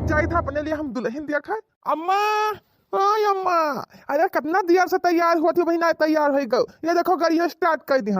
आज जाए था अपने लिए हम दुल्हन देखा। अम्मा, ओए अम्मा, अरे कितना देर से तैयार हुआ थी, बहिना तैयार हो गई। ये देखो गाड़ी स्टार्ट कर दी।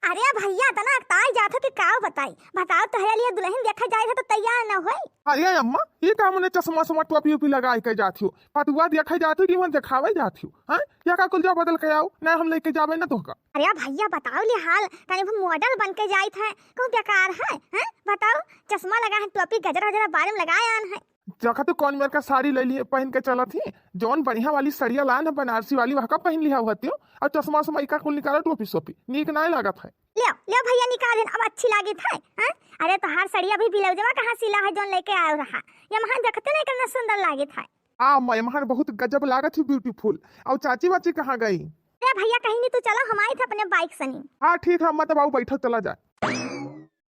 अरे भैया तना ताई जाथे तो का बताई बताओ तोहरे लिए दुल्हन देखा जाए तो तैयार न होई। अरे अम्मा, ये काम ने चश्मा समा टोपी उपी लगा के जाती हूँ, पतुआ देखा जाती हूँ, जीवन दिखावे जाती हूँ। हैं या का कुल जा बदल के आओ ना, हम लेके जावे ना तो का। अरे भैया बताओ ले हाल तने वो मॉडल बन के जाई थे कौन बेकार है हैं बताओ। चश्मा लगा है, टोपी गजरा गजरा बाल में लगाया है। जखा तो कौन मेरे का साड़ी ले लिए पहन के चला थी, जौन बढ़िया वाली सड़िया लान है बनारसी वाली वह का पहन लिया हुआ थी, और चश्मा समा का कुल निकाला टोपी सोपी नीक ना लगा था। ले ले भैया निकाल अब अच्छी लागी थे हैं। अरे तोहार सड़िया भी ब्लाउजवा कहां सिला है जोन लेके आयो रहा, ये महान देखते नहीं कितना सुंदर लागे था। मैं महान बहुत गजब लागत थी, ब्यूटीफुल। और चाची वाची कहाँ गई? अरे भैया कहीं नहीं, तू चला हम आए थे अपने बाइक सनी। हाँ ठीक है, मतलब आओ बैठो चला जाए।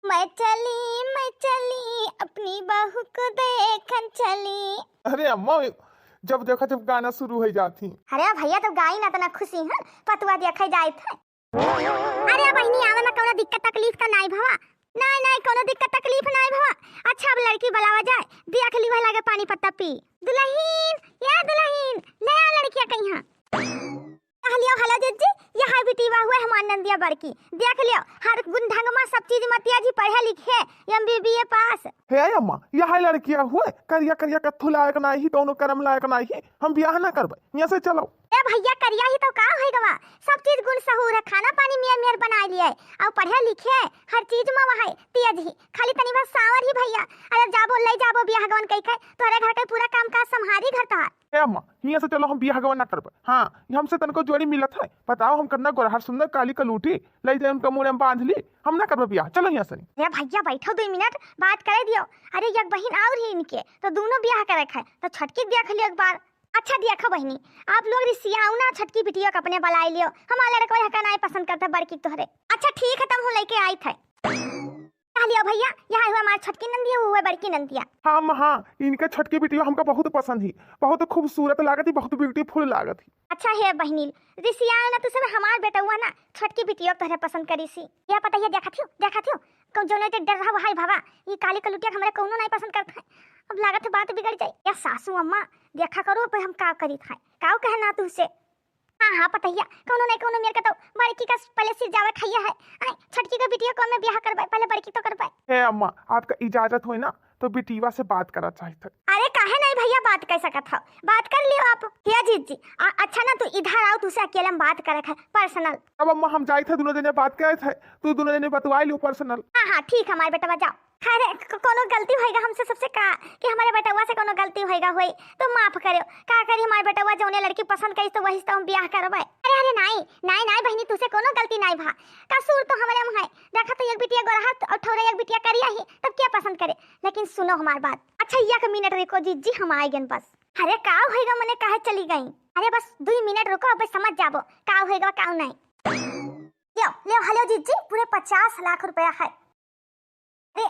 मैं चली अपनी बहू को देखन चली। अरे अम्मा, जब देखा जब गाना शुरू हो जाती। अरे भैया तो गाई ना तना खुशी है पतुआ देखे जाए थे। अरे बहनी आवे में कोनो दिक्कत तकलीफ का नहीं भवा, नहीं नहीं कोनो दिक्कत तकलीफ नहीं भवा। अच्छा अब लड़की बुलावा जाए, देख ली वह लगे पानी पत्ता पी। दुल्हन या दुल्हन ले आ लड़कियां कहीं लियो। हेलो जीजी, ये हाय बिटिवा हुए हमार नंदिया बड़की, देख लियो हर गुण ढंग में सब चीज मतिया जी पढ़े लिखे एमबीबीए पास। हे अम्मा, यह लड़कियां हुए करिया करिया कथु लायक नहीं, दोनों कर्म लायक नहीं, हम ब्याह ना करबे, यहाँ से चलो। ए भैया करिया ही तो का होएगा, सब चीज गुण सहूर है, खाना पानी मियर मियर बना लिए और पढ़े लिखे हर चीज में वहां तेज ही, खाली तनी बस सावर ही भैया। अरे जाबो ले जाबो बियाह गवन कई के तोरे घर के पूरा काम काज संभारी घर ता। ए अम्मा, यहाँ से चलो, हम बियाह गवन ना करबे। हाँ, हमसे तनको जोड़ी मिलत है, बताओ हम करना गोरहर सुंदर काली कलूटी ले जाए उनका मुंह में बांध ली, हम ना करबे बियाह, चलो यहाँ से। अरे भैया बैठो 2 मिनट बात करे दियो। अरे एक बहन और ही इनके तो दोनों बियाह करे है तो छटकी देख लियो एक बार। अच्छा देखो बहनी, आप लोग रिसियाऊ ना छटकी बिटिया को अपने बुला लियो, हमारे लड़का यह नहीं पसंद करता बड़की तोहरे। अच्छा ठीक है, तब हम लेके आई थे लियो भैया, यहाँ हुआ हमारी छटकी नंदिया, हुआ बड़की नंदिया। हाँ हाँ, इनके छटकी बिटिया हमको बहुत पसंद ही, बहुत खूबसूरत लागत ही, बहुत ब्यूटीफुल लागत ही। अच्छा है बहनी रिसियाऊ ना, तुझे हमार बेटा हुआ ना छटकी बिटिया तोहरे पसंद करी सी, यह पता है देखा थी कौन जो नहीं डर रहा भाई भावा, ये काली कलुटिया हमारे कौनो नहीं पसंद करता है। अब लागत है बात बिगड़ जाए या सासू अम्मा देखा करो पर हम का करी था काव कहना तुझसे। हाँ हाँ पता है कौनो नहीं कौनो मेरे का तो बड़की का पहले सिर जावे खैया है, छटकी का बिटिया को मैं ब्याह करवाए, पहले बड़की तो करवाए। हे अम्मा, आपका इजाजत हो ना तो बिटिया से बात करा चाहिए। अरे काहे नहीं भैया बात कर सकत हो, बात कर लियो आप। क्या जीत जी अच्छा ना तू इधर आओ, तुझसे अकेले में बात करे है पर्सनल। अब अम्मा हम जाए थे दोनों जने बात करे थे, तू दोनों जने बतवा लियो पर्सनल। हाँ हाँ ठीक है हमारे बेटा जाओ। अरे कोनो गलती होएगा हमसे सबसे का कि हमारे बेटवा से कोनो गलती होएगा होई तो माफ करियो, का करी हमारे बेटवा जोने लड़की पसंद करी तो वही से हम ब्याह करवाए। अरे नहीं नहीं नहीं बहनी तुझसे कोनो गलती नहीं भा, कसूर तो हमारे में है। देखा तो एक बिटिया गोरहा और थोड़ा एक बिटिया करिया ही, तब क्या पसंद करे। लेकिन सुनो हमारी बात। अच्छा 1 मिनट रुको जीजी, हम आएंगे बस। अरे का होएगा मने काहे चली गई, अरे बस 2 मिनट रुको, अब समझ जाबो का होएगा का नहीं। ले हेलो जीजी, पूरे 50 लाख रुपया है। अरे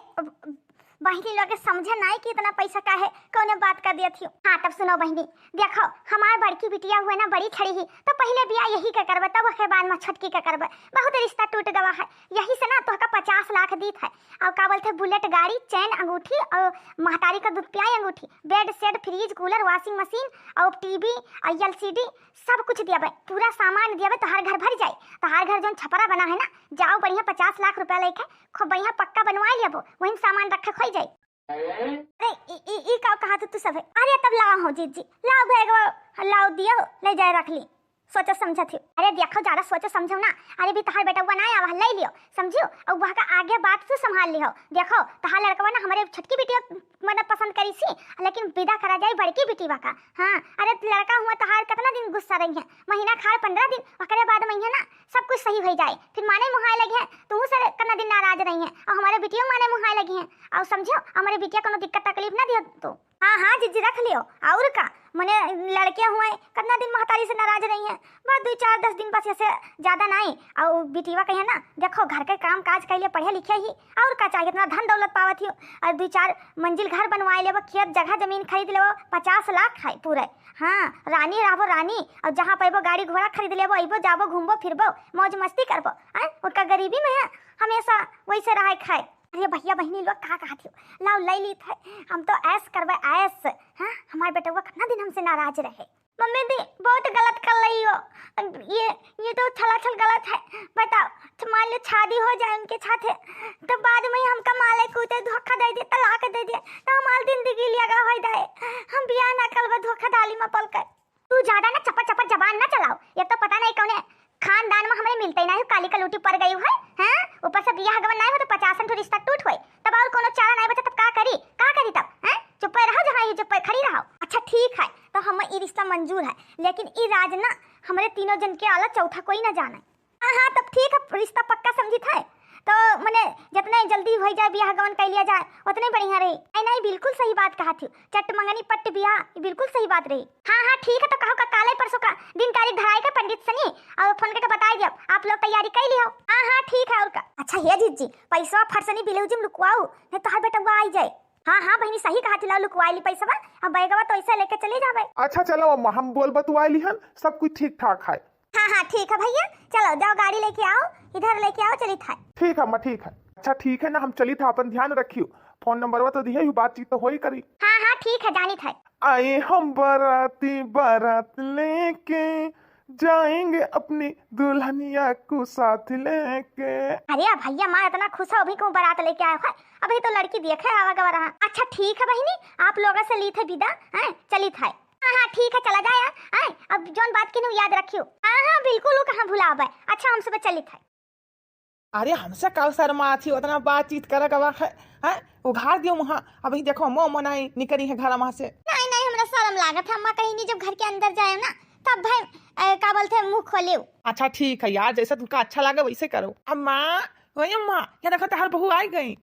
बहनी लोग समझे नहीं कि इतना पैसा का है, कौन बात कर दिया थी। हाँ तब सुनो बहनी, देखो हमारे बड़की बिटिया हुए ना बड़ी खड़ी ही, तो पहले बियाह यही का करबे, तब उसके बाद में छटकी का करबे। बहुत रिश्ता टूट गवा है, यही से ना तो 50 लाख दी है। और का बोलते बुलेट गाड़ी, चैन, अंगूठी और महतारी का दूध पियाई अंगूठी, bed set, fridge, cooler, washing machine और टीवी और LCD सब कुछ दिया, पूरा सामान दिया तो हर घर भर जाए। तो हर घर जो छपरा बना है ना, जाओ बढ़िया 50 लाख रुपया लेके खूब बढ़िया पक्का बनवा लिया, वही सामान रखे खोई जाए। अरे ई का कहा तू सब है। अरे तब लाओ हो जीजी, लाओ भैया लाओ दियो, ले जाए रख ली, सोचो समझो थी। अरे देखो ज्यादा सोचो समझो ना, अरे भी तहार बेटा ना आवा ले लियो समझियो, और वहां का आगे बात तू संभाल लियो। देखो तहार लड़का ना हमारे छटकी बिटिया मतलब पसंद करी सी, लेकिन विदा करा जाए बड़की बिटिया का। हाँ अरे लड़का हुआ तहार कितना दिन गुस्सा रही है, महीना खार 15 दिन, ओकरे बाद महीना ना सब कुछ सही हो जाए, फिर माने मुहाए लगे हैं, तू से कितना दिन नाराज रही है, और हमारे बिटिया माने मुहाए लगी हैं। और समझो हमारे बिटिया कोनो दिक्कत तकलीफ ना दियो तो। हाँ हाँ जीजी रख लियो, और का मने लड़के हुए कितना दिन महतारी से नाराज रही हैं, बस 2-4-10 दिन बस, ऐसे ज्यादा नहीं। और बिटिया कहे ना देखो घर के काम काज कर लिए, पढ़े लिखे ही, और का चाहिए इतना धन दौलत पावत ही, और 2-4 मंजिल घर बनवाए ले, खेत जगह जमीन खरीद ले, 50 लाख है पूरे। हाँ रानी रहबो रानी, और जहाँ पैबो गाड़ी घोड़ा खरीद लेबो, अइबो जाबो घूमबो फिरबो मौज मस्ती करबो। उसका गरीबी में है हमेशा वैसे रहे खाए। अरे भैया बहनी लोग कहा कहा थी लाओ ले ली थे हम तो ऐस करवे ऐस। हाँ हमारे बेटवा कितना दिन हमसे नाराज रहे। मम्मी दी बहुत गलत कर रही हो, ये तो छलाछल गलत है। बताओ तो मान लो शादी हो जाए उनके साथ तो बाद में हमका माले कूटे धोखा दे दिए तलाक दे दिए तो हमारी जिंदगी लगा हो जाए। हम बियाह ना करवा धोखा डाली में पल कर। तू ज्यादा ना चपर चपर जबान ना चलाओ। ये तो पता नहीं कौन है खानदान में हमें मिलते ही नहीं काली कलूटी पड़ गई है। हैं ऊपर से बियाह गवन नहीं हो तो 50 रिश्ता टूट होए तब और कोनो चारा नहीं बचा तब का करी तब हैं चुप रहो जहां ये चुप खड़ी रहो। अच्छा ठीक है तो हम ई रिश्ता मंजूर है लेकिन ई राज ना हमारे तीनों जन के अलावा चौथा कोई ना जाने। हाँ तब ठीक है रिश्ता पक्का समझी था तो मने जितने जल्दी हो जाए बियाह गवन कर लिया जाए उतने बढ़िया रही। नहीं बिल्कुल सही बात कहा थी चट मंगनी पट्ट बियाह बिल्कुल सही बात रही। हाँ ठीक है तो कहो का काले परसों का दिन तारीख धराए का पंडित सनी और फोन करके बता दियो आप लोग तैयारी कर लियो। हाँ ठीक है और का। अच्छा हे जीजी पैसा फरसनी बिलौजी में लुकवाओ नहीं तो हर बेटा आ जाए। हाँ बहनी सही कहा थी लाओ लुकवाई ली पैसा अब बैगवा तो ऐसा लेके चले जावे। अच्छा चलो अम्मा हम बोल बतुआ लिहन सब कुछ ठीक ठाक है। हाँ ठीक है भैया चलो जाओ गाड़ी लेके आओ इधर लेके आओ चली था। ठीक है अम्मा ठीक है। अच्छा ठीक है ना हम चली था अपन ध्यान रखियो फोन नंबर तो दिए बातचीत तो हो ही करी। हाँ ठीक है जानी था। आए हम बाराती बारात लेके जाएंगे अपनी दुल्हनिया को साथ लेके। अरे भैया माँ इतना खुश हो अभी क्यों बारात लेके आया है अभी तो लड़की देखे आवा गवा रहा। अच्छा ठीक है बहनी आप लोगों से ली थे विदा हैं चली था। हाँ ठीक है चला जाया हैं अब जोन बात की याद रखियो। हाँ बिल्कुल कहाँ भुलावे। अच्छा हम सुबह चली था। अरे हमसे कल शर्मा थी उतना बातचीत करे का है उघार दियो वहाँ अभी देखो मोह मनाई निकली है घर वहाँ से। नहीं हमरा शर्म लागत है अम्मा कहीं नहीं जब घर के अंदर जाए ना तब भाई का बोलते मुंह खोले। अच्छा ठीक है यार जैसा तुमका अच्छा लगे वैसे करो। अम्मा वही अम्मा ये देखो तार बहू आई गई।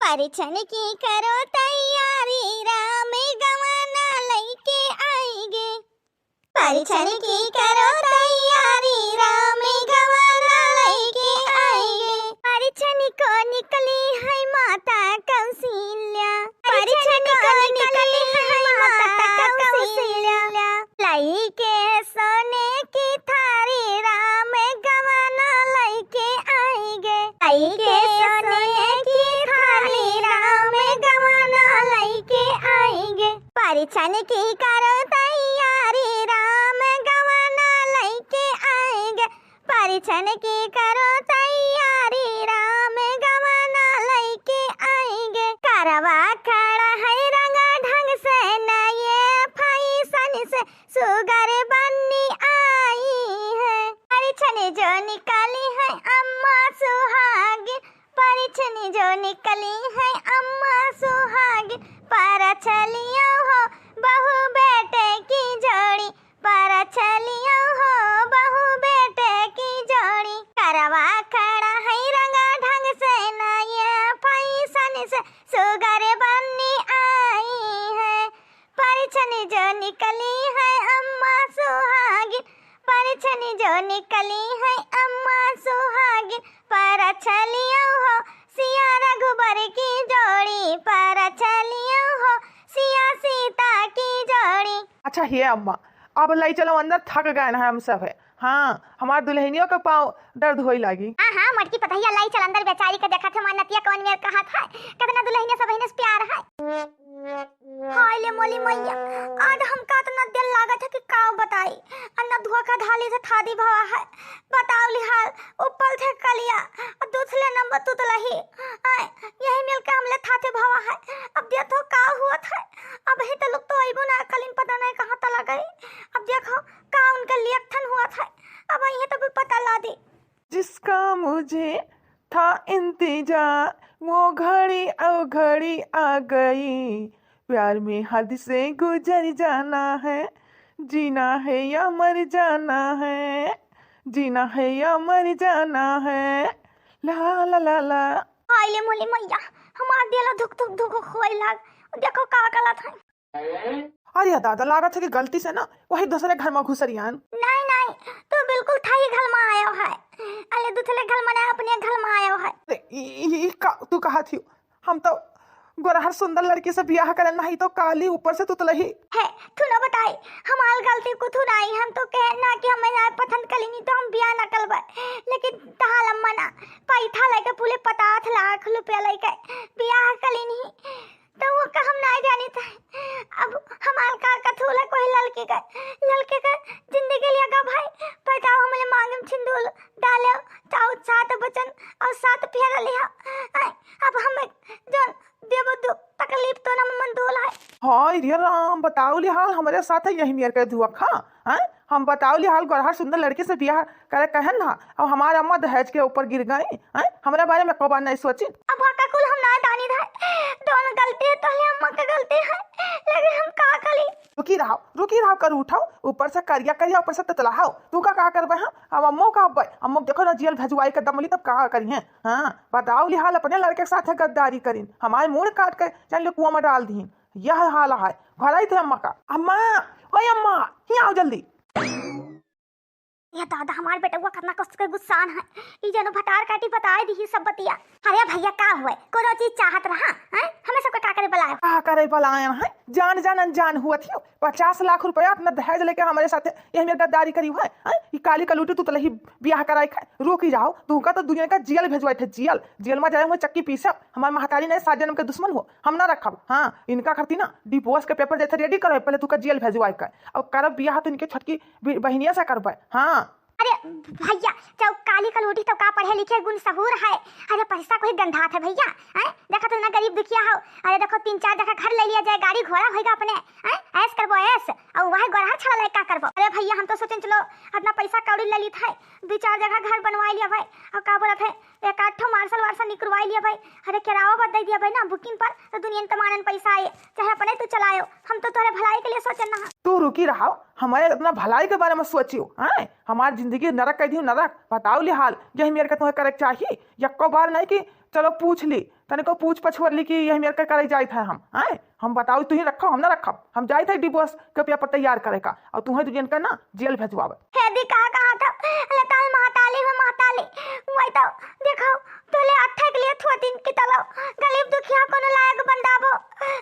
परिछन की करो तैयारी राम गवाना लेके आएंगे। परिछन की करो तैयारी राम गवाना लेके आएंगे। परिछन को निकली है माता कौशल्या। परिछन को निकली है माता कौशल्या लेके सोने की थारी राम गवाना लेके आएंगे। लेके सोने की थारी राम गवाना लेके आएंगे। परिछन की करो तैयारी राम गवाना लेके आएंगे। परिछन की करो तैयारी राम गवाना लेके आएंगे। करवा खड़ा है रंगा ढंग से नए फैशन से सुगर बन्नी आई है। परिछन जो निकली है अम्मा सुहागिन। परिछन जो निकली है अम्मा सुहागिन। पर चलियो हो बहू बेटे की जोड़ी। पर चलियो हो बहू बेटे की जोड़ी। करवा खड़ा है रंगा ढंग से नया फैशन से सुगर बन्नी आई है। परिछन जो निकली है अम्मा सुहागिन। परिछन जो निकली है अम्मा सुहागिन। पर चलियो हो सिया रघुबर की जोड़ी। पर चलियो हो सिया सीता की जोड़ी। अच्छा हे अम्मा अब लाई चलो अंदर थक गए ना हम सब है। हाँ हमारे दुल्हनियों का पाँव दर्द होई लगी। हाँ मटकी पतैया लाई चल अंदर बेचारी का देखा था मानतिया कौन मेरे कहा था कितना दुल्हनिया सब बहने से प्यार है। हाय ले मोली मैया आज हमका इतना दिल लागत है कि काव बताई अन्ना धोखा धाली से थादी भवा है। बताओ लिहाल ऊपर थे कलिया और दूसरे नंबर तू तो लही यही मिलके हमले थाते भवा है। अब देखो का हुआ था अब ही तो लोग तो आइबो ना कलिन पता नहीं कहाँ तला गई। अब देखो का उनका लियक्थन हुआ था अब यही तो भी पता ला दी। जिसका मुझे था इंतजार वो घड़ी घड़ी आ गई। प्यार में हद से गुजर जाना है। जीना है या मर जाना है। जीना है या मर जाना है। ला ला ला ला। हाय ले मोली मैया हमार दिल धुक धुक धुक होई लाग देखो का गलत है। अरे दादा लागत है कि गलती से ना वही दूसरे घर में घुसरियान। नहीं तू बिल्कुल थाई घर में आयो है। अरे दूसरे घर में ना अपने घर में आयो है। तू कहा थी हम तो गोरहर सुंदर लड़की से ब्याह करना नहीं तो काली ऊपर से तुतलही। है तू ना बताई हमार गलती कुछ नहीं, हम तो कहे ना कि हमें ना पसंद कली नहीं तो हम ब्याह न करबे, लेकिन तहाल अम्मा ना पैसा लेके पूरे 50 लाख रुपया लेके ब्याह कली नहीं तो वो का हम नहीं जानी था। अब हमार का कथूल है कोई लड़के का जिंदगी लिया का भाई बताओ, हमले मांगे में सिंदूर डाले चाउ 7 बचन और 7 फेरा लिया। अब हमें जो देव दो तकलीफ तो ना मंदोल है। हाय रे राम, बताओ ली हाल हमारे साथ है यही मेर के धुआ खा हैं। हम बताओ ली हाल गोरहर सुंदर लड़की से ब्याह करे कहन ना, अब हमारे अम्मा दहेज के ऊपर गिर गई हैं। हमारे बारे में कब नहीं सोची। अब का कुल हम ना दानी था, दोनों गलती है तो अम्मा की गलती है, लेकिन हम का करी। रुकी रहो कर उठाओ, ऊपर से करिया ऊपर से ततलाओ। तू का करबे हैं? अब अम्मो का अब्बे अम्मो देखो ना जेल भेजवाई के दमली तब का करी हैं। हां बताओ ली हाल अपने लड़के के साथ गद्दारी करीन, हमारे मुंह काट कर चल कुआं में डाल दीन। यह हाल है। घर आई थे अम्मा का। अम्मा ओए अम्मा ही आओ जल्दी। ये दादा हमारे बेटवा कितना कष्ट के गुस्सान है, ई जनो भटार काटी बताए दी सब बतिया। अरे भैया का हुए कोनो चीज चाहत रहा हैं, हमें सबके का करे बुलाए। का करे बुलाए हैं? जान अनजान हुआ थी। 50 लाख रुपया अपना दहेज लेके हमारे साथ यही में गद्दारी करी हुआ है। ये काली कलूटी तू तलही ब्याह कराई खा। रोक ही जाओ, तू का तो दुनिया का जेल भेजवाए थे। जेल में जाए हुए चक्की पीसे। हमारे महतारी ने 7 जन्म के दुश्मन हो, हम ना रखब। हाँ इनका करती ना डिवोर्स के पेपर जैसे रेडी करे, पहले तू का जेल भेजवाए का और करब ब्याह तो इनके छोटकी बहनिया से करबे। हाँ अरे भैया जब काली कलूटी तो का पढ़े लिखे गुण सहूर है। अरे पैसा कोई गंधा था भैया हैं, देखो तो ना गरीब दुखिया हो। अरे देखो 3-4 जगह घर ले लिया जाए, गाड़ी घोड़ा होएगा अपने हैं, ऐस करबो ऐस और वह गोरहर छड़ा ले का करबो। अरे भैया हम तो सोचें चलो अपना पैसा कौड़ी ले ली था, 2-4 जगह घर बनवाई लिया भाई और का बोला था 1-8 मार्शल निकलवाई लिया भाई। अरे किराया बद दे दिया भाई ना बुकिंग पर, तो दुनिया तमानन पैसा आए चाहे अपने तू चलायो, हम तो तोरे भलाई के लिए सोचन ना। तू रुकी रहो, हमारे अपना भलाई के बारे में सोचियो। हैं हमारी जिंदगी नरक कह दी नरक। बताओ ली हाल यही मेरे के तुम्हें करे चाहिए। यक्को बार नहीं कि चलो पूछ ली तने को पूछ पछुअर ली कि यही मेरे के करे जाए थे हम बताओ तू ही रखो हम ना रखब। हम जाए थे डिवोर्स के पेपर तैयार करे का और तुम्हें दुनिया का ना जेल भेजवावे। हेदी कहा था लताल महताली वही तो देखो तोले अठे के लिए थोतिन की तलो गरीब दुखिया कोनो लायक बंदाबो।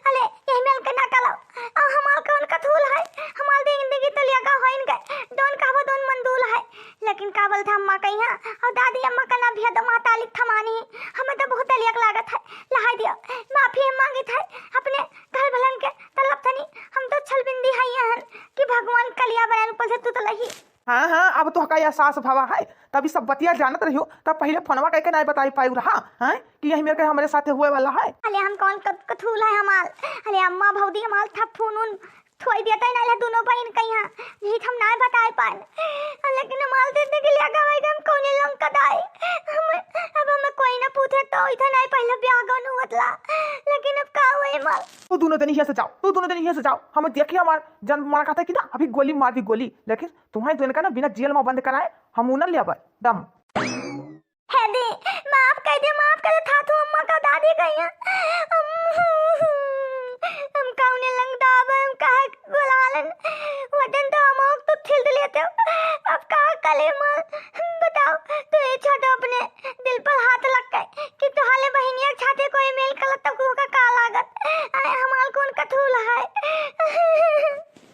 अले यही मिल के ना कलो और हमार के उनका थूल है, हमार जिंदगी तो लिया का होइन गए दोन काबो दोन मंदूल है। लेकिन काबल था अम्मा कहिया और दादी अम्मा का ना भी तो महताली थमानी, हमें तो बहुत लियक लागत है। लहाई दियो माफी मांगी था अपने घर भलन के तलब थनी, हम तो छलबिंदी है कि भगवान कलिया बयान ऊपर से तू तो लही। हाँ अब तो का एहसास भावा है, तभी सब बतिया जानत रहियो तब पहले फोनवा कह के नहीं बताई पाई रहा हैं कि यही मेरे के हमारे साथ हुए वाला है। अले हम कौन कथूल है हमार। अले अम्मा भौदी हमार था फोन थोड़ी देता ही ना दोनों बहन कहिया नहीं हम ना बताए पाए, लेकिन हमार देने के लिए गवाई हम कोने लंग कदाई। अब हमें कोई ना पूछे तो इधर नहीं पहले ब्याह गनु मतला, लेकिन अब का हुए माल। तू दोनों दिन यहाँ से जाओ हमें देखिए हमार जन्म मार खाता कि ना अभी गोली मार दी गोली, लेकिन तुम्हारे दोनों का ना बिना जेल में बंद कराए हम उन्हें ले दम। है दी माफ कर दे था तू अम्मा का दादी कहिया हम कौने लंग दाब हम कहे गुलालन वतन तो हम तो छिल लेते हो। अब का कले मां बताओ तो ये छोटा अपने दिल पर हाथ लग गए कि तुहाले बहनिया छाते कोई मेल कलत तक का लागत हमार कौन कथूल है।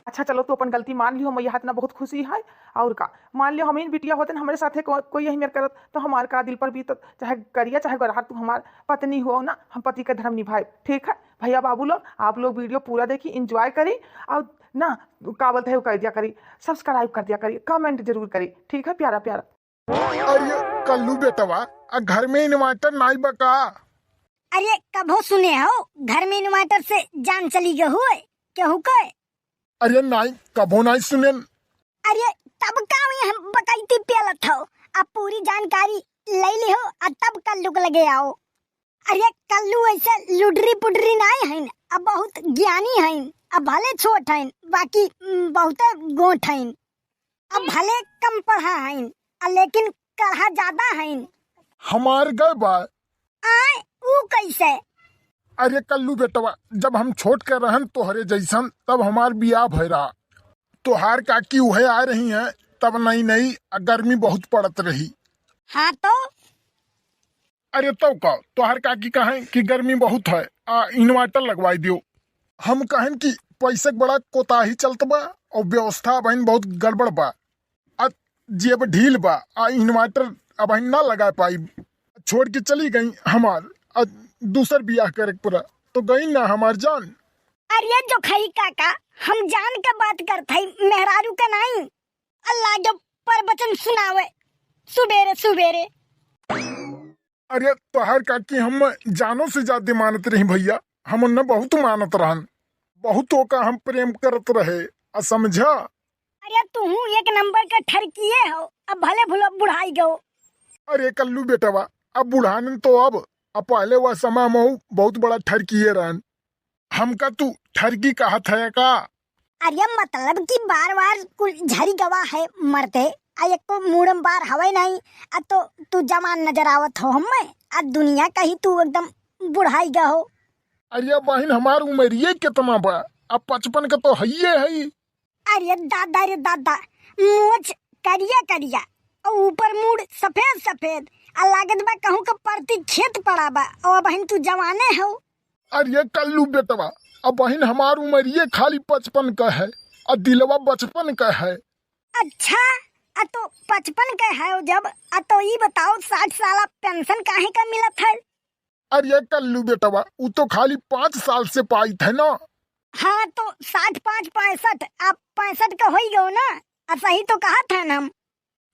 अच्छा चलो तो अपन गलती मान लियो, मैया हाथ ना बहुत खुशी है। और का मान लियो हम इन बिटिया होते हमारे साथ कोई यही मेरे करत तो हमारे का दिल पर भी तो चाहे करिया चाहे गोरहर तू हमार पत्नी हो ना, हम पति का धर्म निभाए। ठीक है भैया बाबू लोग आप लोग वीडियो पूरा देखी इंजॉय करी और ना का बोलते है कर दिया करी, सब्सक्राइब कर दिया करी, कमेंट जरूर करी। ठीक है प्यारा प्यारा। अरे कल्लू बेटवा घर में इन्वर्टर नहीं बका। अरे कभो सुने हो घर में इन्वर्टर से जान चली गई हुए केहू के? अरे नहीं कबो नहीं सुने। अरे तब का हम बकैती पेलत हो, अब पूरी जानकारी ले ली हो और तब कल्लू के लगे आओ। अरे कल्लू ऐसे लुडरी पुडरी नहीं है, अब बहुत ज्ञानी है, अब भले छोट है बाकी बहुत गोठ है, अब भले कम पढ़ा है लेकिन कढ़ा ज्यादा है। हमार गए बा आए ऊ कैसे? अरे कल्लू बेटवा जब हम छोट के रहन तोहरे जैसन तब हमार बियाह भय रहा, तोहार काकी उहे आ रही हैं तब नई गर्मी बहुत पड़त रही। हाँ तो अरे तब का तोहार काकी कहे कि गर्मी बहुत है इन्वर्टर लगवाई दियो। हम कहन कि पैसे के बड़ा कोताही चलत बा और व्यवस्था बहन बहुत गड़बड़ बा। जेब ढील बा इन्वर्टर अब ना लगा पाई, छोड़ के चली गई हमार दूसर बियाह करे पूरा तो गई ना हमार जान। अरे जो खई काका हम जान के बात करते मेहरारू का नहीं, अल्लाह जो प्रवचन सुनावे सुबेरे सुबेरे। अरे तोहर काकी हम जानो से ज्यादा मानत रही भैया, हम न बहुत मानत रहन, बहुतों का हम प्रेम करत रहे समझा। अरे तू एक नंबर का ठरकिए हो, अब भले भुलो बुढ़ाई गो। अरे कल्लू बेटवा अब बुढ़ाने तो अब पहले वह समय में बहुत बड़ा ठरकिए रहन, हमका तू ठरकी कहा था का। अरे मतलब कि बार बार कुल झरी गवा है मरते एक को मूड़म बार हवे नहीं तो तू जवान नजर आवत हो हमें दुनिया का ही तू एकदम बुढ़ाई गा हो। अरे बहन हमार उम्र ये कितना बा, अब 55 का तो है ही। अरे दादा रे दादा मूछ करिया करिया और ऊपर मूड सफेद सफेद लागत बा कहूँ का परती खेत पड़ा बा और बहन तू जवाने हो। अरे कल्लू बेटवा अब बहन हमार उम्र ये खाली 55 का है और दिलवा 55 का है। अच्छा तो 55 का है जब तो ये बताओ 60 साल पेंशन काहे का मिलत है। अरे कल्लू बेटवा वो तो खाली 5 साल से पाई थे ना। हाँ तो 60 5 65 आप 65 का हो गयो ना, सही तो कहा था ना हम।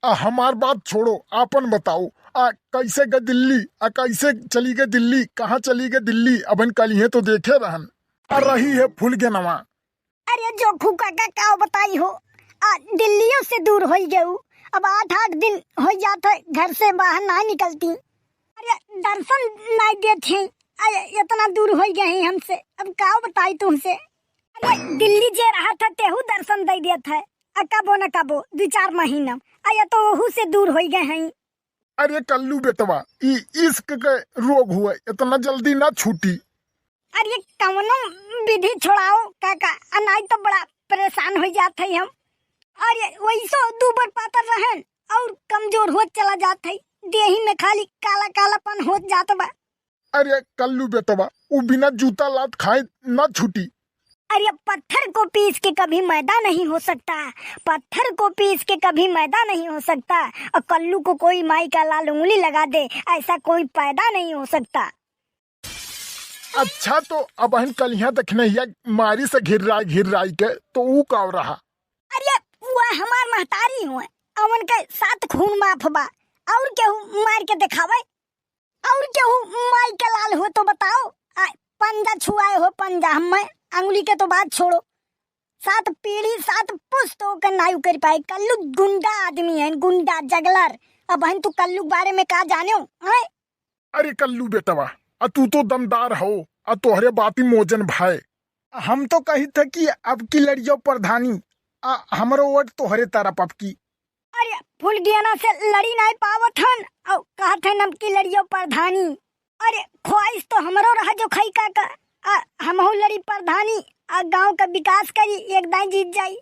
हमार बात छोड़ो आपन बताओ कैसे गए दिल्ली, कैसे चली गए दिल्ली, कहाँ चली गए दिल्ली, अबन कल ही तो देखे रहन रही है फूल के नवा। अरे जो खुका का बताई हो दिल्लियों से दूर हो गए, अब 8 दिन हो जाते घर से बाहर ना निकलती। अरे दर्शन नहीं देते इतना दूर हो गए हैं हमसे, अब का बताई तुमसे। अरे दिल्ली जे रहा था तेहू दर्शन दे दिया था कबो न कबो 2-4 महीना आया तो वहू से दूर हो गए हैं। अरे कल्लू बेटवा इश्क के रोग हुए इतना जल्दी ना छूटी। अरे कवनो विधि छोड़ाओ काका नहीं तो बड़ा परेशान हो जाते हम। अरे वैसो दूबर पातर रहन और कमजोर हो चला जाते, देही में खाली काला कालापन हो जाता बा। अरे कल्लू बेटवा वो बिना जूता लात खाए ना छूटी। अरे पत्थर को पीस के कभी मैदा नहीं हो सकता, पत्थर को पीस के कभी मैदा नहीं हो सकता, और कल्लू को कोई माई का लाल उंगली लगा दे ऐसा कोई पैदा नहीं हो सकता। अच्छा तो अब हम कल यहाँ देखने मारी से घिर रहा के तो वो का रहा। अरे वह हमार महतारी हुए अमन के 7 खून माफ बा और केहू मार के दिखावे, और केहू माई का लाल हो तो बताओ। पंजा छुआए हो पंजा हमें अंगुली के तो बात छोड़ो, 7 पीढ़ी 7 पुस्तों का नायु कर पाए। कल्लू गुंडा आदमी है, गुंडा जगलर। अब बहन तू कल्लू बारे में का जाने हो? अरे कल्लू बेटवा तू तो दमदार हो तोहरे बाती मोजन भाई। हम तो कही थे कि अब की लड़ियों प्रधानी हमरो वोट तोहरे तरफ अब की। अरे फुल गियाना से लड़ी नहीं पावत हन और कहा थे नम की लड़ियों प्रधानी। अरे ख्वाहिश तो हमरो रहा जो खई का हमहू लड़ी प्रधानी गांव का विकास करी एक दाई जीत जाई।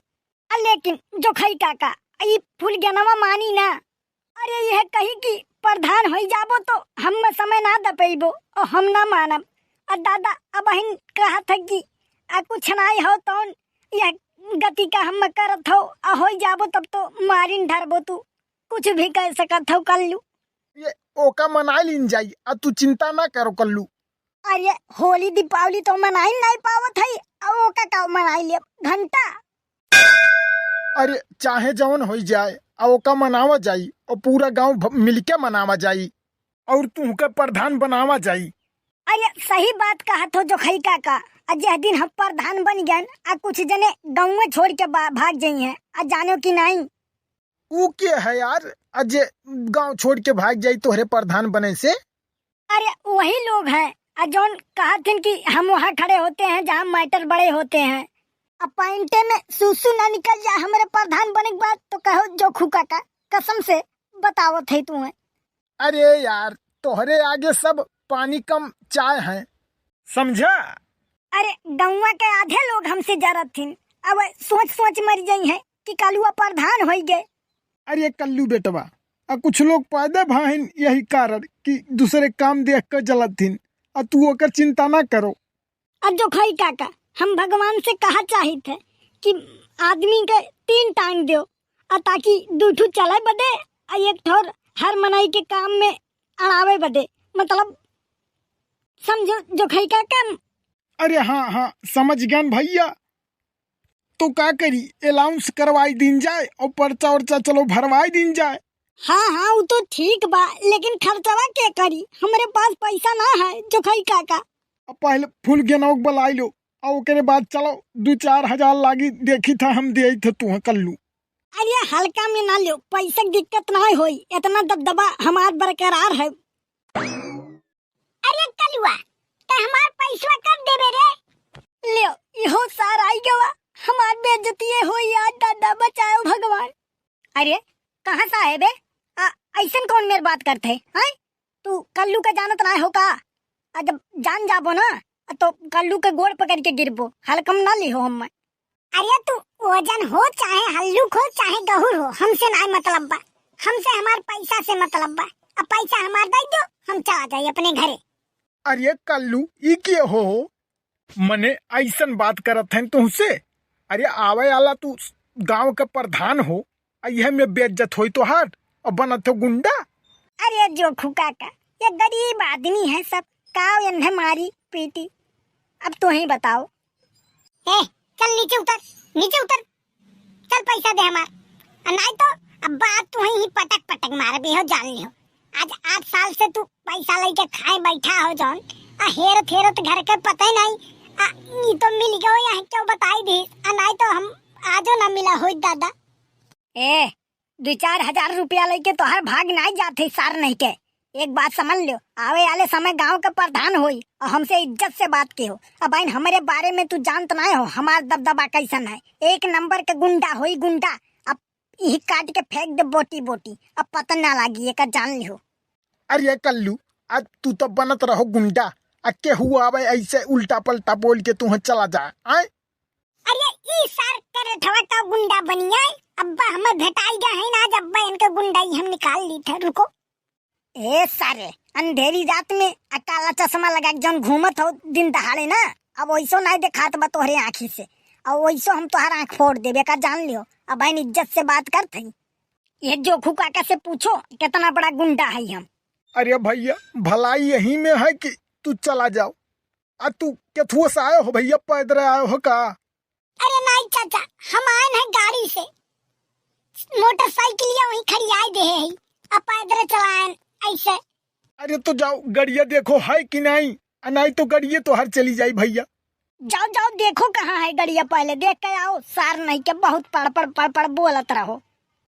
लेकिन जो खई काका ये फूल गनवा मानी ना। अरे यह कही कि प्रधान हो जाबो तो हम समय ना दपेबो और हम ना मानब। दादा अब बहन कहा था कि कुछ नहीं हो तो यह गति का हम करत हो जाबो तब तो मारिन धरबो, तू कुछ भी कह सकत हो कल्लू। ये ओका मना लीन जाई तू चिंता ना करो कल्लू। अरे होली दीपावली तो मनाई नहीं पावत है और ओका का मनाई ले घंटा। अरे चाहे जवन हो जाए ओका मनावा जाई और पूरा गांव मिलके मनावा जाई और तू के प्रधान बनावा जाई। अरे सही बात कहा तो जो खई का जिस दिन हम प्रधान बन गए कुछ जने गाँव में छोड़ के भाग जाई हैं जानो कि नहीं। वो क्या है यार अजय गांव छोड़ के भाग जाई तोहरे प्रधान बने से? अरे वही लोग हैं जौन कहा थे कि हम वहाँ खड़े होते हैं जहाँ मैटर बड़े होते हैं। अब पॉइंटे में सुसु ना निकल जाए हमारे प्रधान बने के बाद तो कहो जो खुका का कसम से बताओ थे तुम्हें। अरे यार तोहरे आगे सब पानी कम चाय है समझा। अरे गौवा के आधे लोग हमसे जरत थी, अब सोच मर गई है कि कलुआ प्रधान हो गए। अरे कल्लू बेटवा कुछ लोग पैदा भाइन यही कारण कि दूसरे काम देख कर जलत थीन तू ओकर चिंता ना करो जो खई काका हम भगवान से कहा चाही थे कि आदमी के 3 टांग दो ताकि 2 ठू चले बदे और 1 ठोर हर मनाई के काम में अड़ावे बदे, मतलब समझो जो खई काका। अरे हाँ हाँ समझ गया भैया। तो का करी, अलाउंस करवाई दिन जाए और पर्चा वर्चा चलो भरवाई दिन जाए। हाँ वो तो ठीक बा, लेकिन खर्चवा के करी, हमारे पास पैसा ना है जो खई काका। अब पहले फुल गेनौक बुलाई लो और ओकरे बाद चलो 2-4 हजार लागी देखी था हम दे थे तू कल्लू। अरे हल्का में ना लो, पैसा की दिक्कत ना होई, इतना दबदबा हमार बरकरार है। अरे कलुआ ते हमार पैसा कब देबे रे? ले इहो सार आई गवा, हमार बेइज्जती होई यार, दादा बचाओ भगवान। अरे कहाँ साहेब है, ऐसन कौन मेरे बात करते हैं? तू कल्लू का जानत ना हो का? जब जान जाबो ना तो कल्लू के गोड़ पकड़ के गिरबो, हल्कम ना लिहो हम। अरे तू वजन हो चाहे हल्लुक हो चाहे गहुर हो, हमसे ना मतलब बा, हमसे हमार पैसा से मतलब बा। अब पैसा हमार दे दो, हम चला जाए अपने घरे। अरे कल्लू ई के हो मने ऐसन बात करत हैं तुमसे? अरे आवे आला तू गांव का प्रधान हो, यह में बेइज्जत होई तो हाट और बनत हो गुंडा। अरे जो खुका का ये गरीब आदमी है, सब काव इन्हें मारी पीटी। अब तो ही बताओ। चल नीचे उतर, नीचे उतर, चल पैसा दे हमार, नहीं तो अब बात तू ही पटक पटक मार भी हो, जान लियो। आज 8 साल से तू पैसा लेके खाए बैठा हो जौन, हेरत हेरत घर के पता ही नहीं, ये तो मिल गयो यहाँ क्यों बताई दी, नहीं तो हम आजो ना मिला हो दादा। 2-4 हजार रुपया लेके तो हर भाग नहीं जाते सार नहीं के। एक बात समझ लो, आवे वाले समय गांव का प्रधान होई और हमसे इज्जत से बात के हो। अब आइन हमारे बारे में तू जानत ना हो, हमार दबदबा कैसन है, 1 नंबर के गुंडा होई गुंडा। अब यही काट के फेंक दे बोटी बोटी, अब पता ना लागी, एक जान लिहो। अरे कल्लू आज तू तो बनत रहो गुंडा, के हुआ आवे ऐसे उल्टा पलटा बोल के तू चला जा। आए अरे ई सार करे ठवा का गुंडा बनिया, अब्बा हमें भेटाई गया है ना, जब इनके गुंडाई हम निकाल ली थे। रुको सारे अंधेरी रात में काला चश्मा लगा जौन घूमत हो दिन दहाड़े ना, अब वैसो नहीं दिखात बा तोहरे आँखी से, और वैसो हम तोहर आँख फोड़ देबे का, जान लियो। अब बहन इज्जत से बात करते हैं, ये जो खुकाका से पूछो कितना बड़ा गुंडा है हम। अरे भैया भलाई यही में है कि तू चला जाओ। तू केथुआ से आयो हो भैया, पैदल आयो हो का? अरे नहीं चाचा, हम आए हैं गाड़ी से, मोटरसाइकिल वहीं खड़ी आई दे है, अब पैदल चलाएं ऐसे। अरे तो जाओ गड़िया देखो है कि नहीं, नहीं तो गड़िया तो हर चली जाई भैया। जाओ जाओ देखो कहाँ है गड़िया, पहले देख के आओ, सार नहीं के बहुत पड़ बोलत रहो।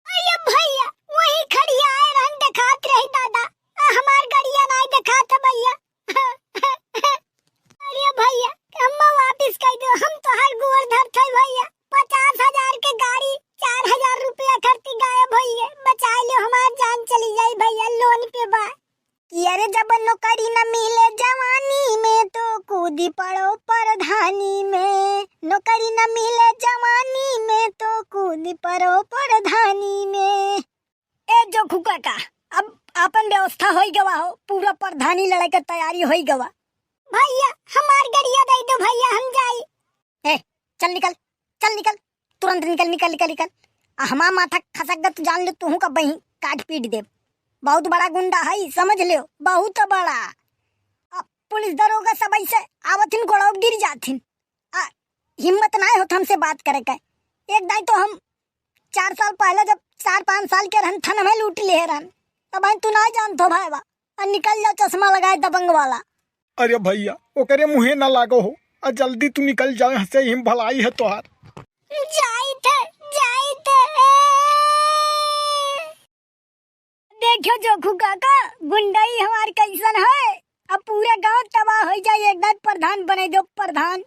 अरे भैया वहीं खड़ी आए रन दिखात रही दादा, हमार गड़िया नहीं दिखात भैया। अरे भैया हम वापिस कर दो, हम तो हर गुवर धरते भैया, 50,000 के गाड़ी 4,000 रुपया खर्ची गायब भैया, बचा लो हमार जान चली जाई भैया, लोन पे बा। अरे जब नौकरी न मिले जवानी में तो कूदी पड़ो प्रधानी में, नौकरी न मिले जवानी में तो कूदी पड़ो प्रधानी में। ए जो खुका का अब अपन व्यवस्था होई गवा हो, पूरा प्रधानी लड़ाई का तैयारी होई गवा। भैया हमार गड़िया दे दो भैया, हम जाई। चल निकल, तुरंत निकल। हमार माथा खसक गत जान ले, तू का बही काट पीट दे, बहुत बड़ा गुंडा है समझ लो, बहुत बड़ा। अब पुलिस दरोगा सब ऐसे आवथिन गोड़ो गिर जाथिन, हिम्मत ना होत हमसे बात करे का। एक दाई तो हम 4 साल पहले जब 4-5 साल के रहन थन में लूट ले रहन, तब तू ना जानतो भाई बा, निकल जाओ चश्मा लगाए दबंग वाला। अरे भैया ओकरे मुहे ना लागो हो, जल्दी तू निकल जाओ, हंसे हिम भलाई है तोहार। जाई थे देखो जो खुका का गुंडाई हमार कैसन है, अब पूरे गांव तबाह हो जाए, एकदम प्रधान बने दो प्रधान।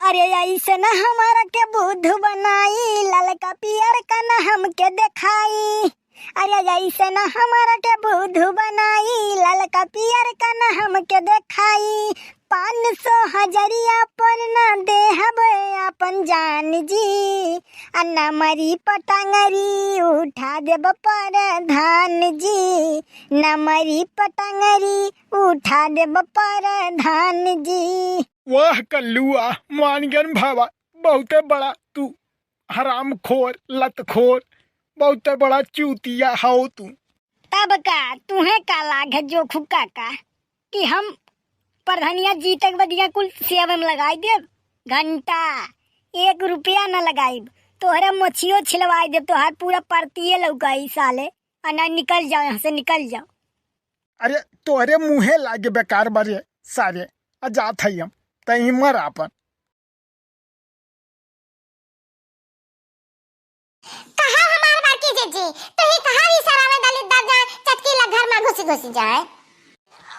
अरे ऐसे न हमारा के बुद्ध बनाई, ललका पियर का न हमके दिखाई। अरे ऐसे न हमारा के बुद्ध बनाई, ललका पियर का न हमके दिखाई। 500 हजरिया पर न देहब अपन जान जी, अन्ना मरी पटंगरी उठा देब प्रधान जी, न मरी पटंगरी उठा देब प्रधान जी। वाह कल्लुआ, मान गन भावा, बहुते बड़ा तू हरामखोर लतखोर, बहुते बड़ा चूतिया हो तू। तब का तुम्हें का लाग है जो खुक्का का कि हम प्रधानिया जीतक बदिया कुल सेवा में लगाई देव घंटा 1 रुपया न लगाई तोहरा मोछियो छिलवाई देव तोहार पूरा परतिये लौकाई साले अना निकल जाओ यहाँ से निकल जाओ। अरे तोहरे मुँहे लागे बेकार बारे सारे अजात है हम तही मर आपन। कहा हमार बाकी जीजी तो ही कहा इशारा में दलित दर्जा चटकी ला घर में घुसी जाए।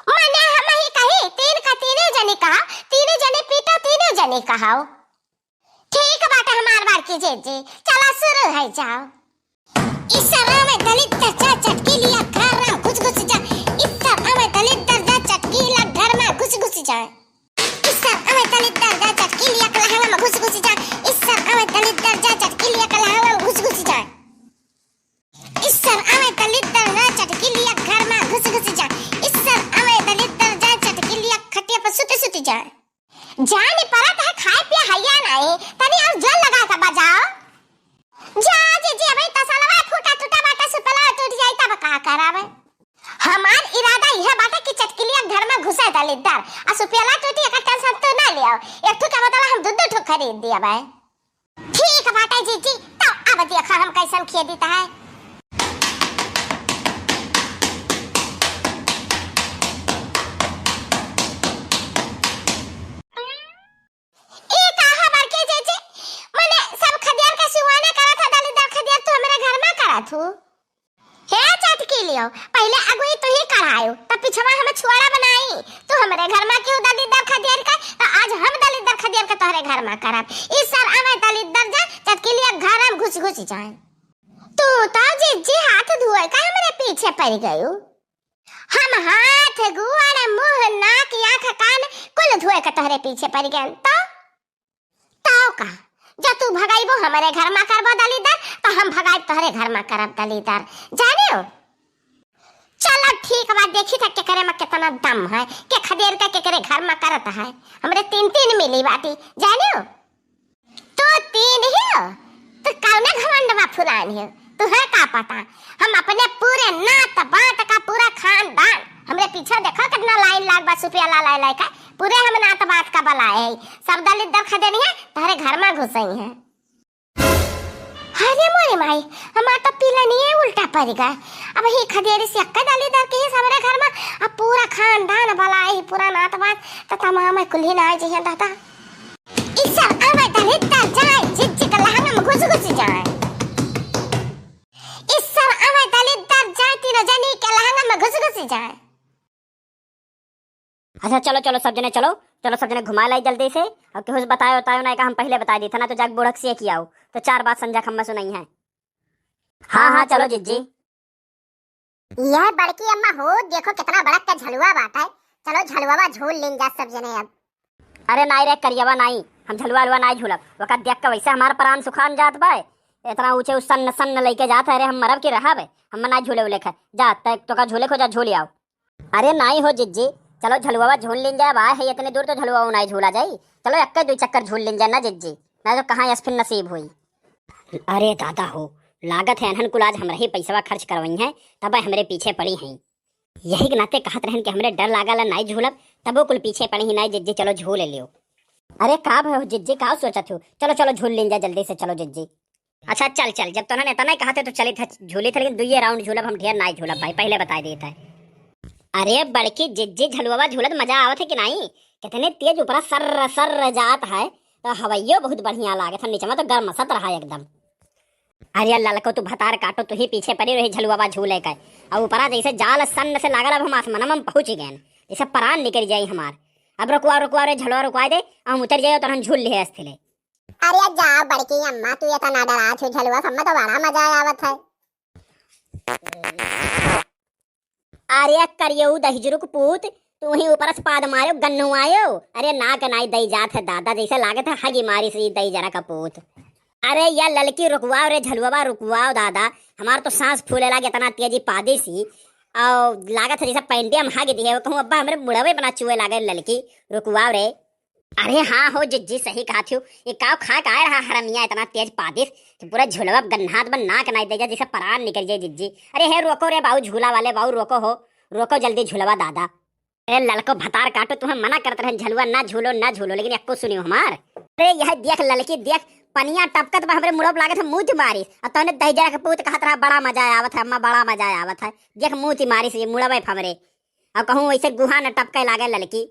मने हम ही कही तीन का तीनों जने कहा, तीनों जने पीटो तीनों जने कहा। ठीक बात हमार बाकी जीजी, चला शुरू है जाओ। इशारा में दलित दर्जा चटकी लिया घर में घुस जाए। इशारा में दलित दर्जा चटकी ला घर में घुस जाए। इशारा में दलित दर्जा चटकी लिया कलहा में घुस जाए। इशारा में दलित दर्जा चटकी लिया कलहा में घुस जाए। इशारा में दलित दर्जा चटकी लिया घर में घुस जाए। इशारा में दलित दर्जा चटकी लिया खटिया पर सुती जाए। जाने परत है खाए पिया हैया नहीं तनी और जल लगा के बजाओ। जा जी अभी तसलवा फूटा टूटा बाटा सुपला टूट जाई तब का करावे। हमार इरादा यह बाटा कि चटकी लिया घर में घुसे दलितदार आ सुपेला टूटी का टेंशन तो ना लियो। एक ठो का बदला हम दूध ठो खरीद दिया भाई। ठीक बाटा जी तो अब देखा हम कैसन खिया देता है। पहले अगुई तू ही करायो तब पिछवा हमें छुआरा बनाई तू हमारे घर में क्यों दलितदार खदियार का तो आज हम दलितदार खदियार का तोहरे घर में करब। इस साल हमें दलितदार जा चटकी लिया घर में घुस जाए। तू तो जी हाथ धोए का हमारे पीछे पड़ गयो। हम हाथ गुआरे मुंह नाक आंख कान कुल धोए का तोहरे पीछे पड़ गए तो का जब तू भगाइबो हमारे घर में करबो दलितदार तो हम भगाई तोहरे घर में करब दलितदार जाने हो। चलो ठीक बात देखी था के करे में कितना दम है के खदेर का के करे घर में करता है। हमरे 3 मिली बाटी जाने हो तो 3 ही हो तो कौने घमंड में फुलान है तू है का पता। हम अपने पूरे नात बात का पूरा खानदान हमरे पीछे देखो कितना लाइन लाग बा सुपिया ला का पूरे हम नात बात का बलाए है सब दलित दर खदेनी है तारे घर में घुसई है। अरे मोरे माई हमार तो पीला नहीं है उल्टा पड़ गया। अब ही खदेरी से अक्का डाली दर के हमारे घर में अब पूरा खानदान भलाई पूरा नात बात तो तमाम है कुल ही ना जी है दादा। इस अब दलित दर जाए जिज्जी का लहंगा में घुस जाए। इस अब दलित दर जाए तीनों जनी के लहंगा में घुस जाए। अच्छा चलो सब जने चलो सब जने घुमा लाई जल्दी से और कुछ बतायो ना का हम पहले बता दी था ना तो जाग बुढ़क से किया हो तो 4 बात समझा खम्मा सुनाई है। हाँ चलो जिज्जी। यह बड़की अम्मा हो देखो कितना बड़ा का झलुआ बात है। चलो झलुआ झूल लें जा सब जने अब। अरे नाई रे करियवा नाई हम झलुआ नाई झूलब वका देख के वैसे हमारा प्राण सुखान जात बा इतना ऊंचे सन्न लेके जात है। अरे हम मरब के रहा बे हम नाई झूले उले खा जा तो का झूले खो जा झूल आओ। अरे नाई हो जिज्जी चलो झलुआ झूल लें जाए बा है इतने दूर तो झलुआ नाई झूला जाई। चलो एक 2 चक्कर झूल लें जाए ना जिज्जी ना तो कहाँ फिर नसीब हुई। अरे दादा हो लागत है अनहन कुल आज हमरा ही पैसा खर्च करवाई है तब हमरे पीछे पड़ी हैं। यही के नाते कहत रहन कि हमरे डर लागल नाई झूलब तब वो कुल पीछे पड़ी ही नाई जिज्जी चलो झूल लियो। अरे का भयो जिज्जी का सोचत हो चलो झूल लें जा जल्दी से चलो जिज्जी। अच्छा चल जब तो उन्होंने इतना कहते तो चली था झूली थे लेकिन 2 राउंड झूलब हम ढेर नाई झूलब भाई पहले बता देता है। अरे बड़की जिज्जी झलुआ झूलत मजा आवत है कि नहीं कितने तेज ऊपर सर जात है तो हवाइयो बहुत बढ़िया लागत है नीचे में तो गर्म सत रहा एकदम। अरे अल्लाह को तू भतार काटो तू ही पीछे पड़ी रही झलुआ झूले का और ऊपरा जैसे जाल सन से लागल अब हम आसमान में पहुंच गए जैसे प्राण निकल जाये हमार। अब रुकवा रे झलुआ रुकवा दे हम उतर जाए तो हम झूल ले अस्थिले। अरे जा बड़की अम्मा तू ये ना डरा छु झलुआ सब में तो बड़ा मजा आवत है। अरे करियो दहिजरुक पूत तू ही ऊपर से पाद मारो गन्नू आयो। अरे ना कनाई दई जात है दादा जैसे लागत है हगी मारी सी दई जरा का पूत। अरे या ललकी रुकवाओ रे झलुआ रुकवाओ दादा हमार तो सांस फूले लागे इतना तेजी पादी सी और लागत है जैसे पैंटे हम हागे दिए कहूँ अब्बा हमरे बुढ़ावे बना चुए लागे ललकी रुकवाओ रे। अरे हाँ हो जिज्जी सही कहा थी। ये काव खा का रहा हरमिया इतना तेज पादिस कि पूरा झुलवा गन्हात बन नाक नहीं देगा जैसे परान निकल जाए जिज्जी। अरे हे रोको रे बाऊ झूला वाले बाऊ रोको हो, रोको जल्दी झुलवा दादा। अरे ललको भतार काटो, तुम्हें मना करते रहे झलुआ ना झूलो लेकिन एको सुनियो हमार। अरे यह देख ललकी देख पनिया टपकत बा हमरे मुड़प लागे थे मुंह मारी और तने दही जरा के पूत कहत रहा बड़ा मजा आवत है अम्मा बड़ा मजा आवत है। देख मुंह मारी से मुड़बे हमरे और कहूं वैसे गुहा न टपके लागे ललकी।